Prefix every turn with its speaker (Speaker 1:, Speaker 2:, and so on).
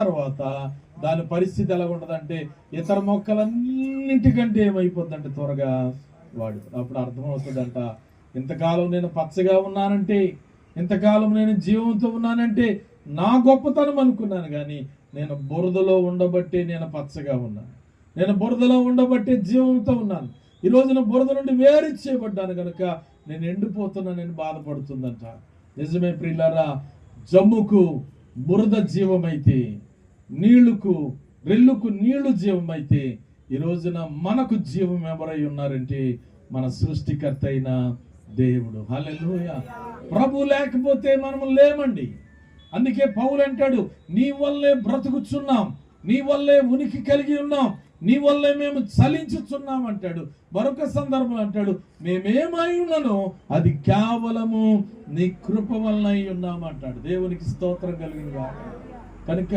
Speaker 1: తర్వాత దాని పరిస్థితి ఎలా ఉంటుందంటే ఇతర మొక్కలన్నింటికంటే ఏమైపోద్దంటే త్వరగా వాడు అప్పుడు అర్థమవుతుందంట. ఇంతకాలం నేను పచ్చగా ఉన్నానంటే, ఇంతకాలం నేను జీవంతో ఉన్నానంటే నా గొప్పతనం అనుకున్నాను, కానీ నేను బురదలో ఉండబట్టే నేను పచ్చగా ఉన్నాను, నేను బురదలో ఉండబట్టే జీవంతో ఉన్నాను. ఈ రోజున బురద నుండి వేరు చేయబడ్డాను కనుక నేను ఎండిపోతున్నాను, నేను బాధపడుతుందంట. నిజమే ప్రియులారా, జమ్ముకు బురద జీవమైతే, నీళ్లకు రెల్లుకు నీళ్లు జీవమైతే, ఈ రోజున మనకు జీవం ఎవరై ఉన్నారంటే మన సృష్టికర్త అయిన దేవుడు. హల్లెలూయా. ప్రభు లేకపోతే మనము లేమండి. అందుకే పౌలు అంటాడు, నీ వల్లే బ్రతుకుచున్నాం, నీ వల్లే ఉనికి కలిగి ఉన్నాం, నీ వల్లే మేము చలించుచున్నాం అంటాడు. మరొక సందర్భం అంటాడు, మేమేమై ఉన్నానో అది కేవలము నీ కృప వలన అయి ఉన్నాం అంటాడు. దేవునికి స్తోత్రం కలిగిందిగా. కనుక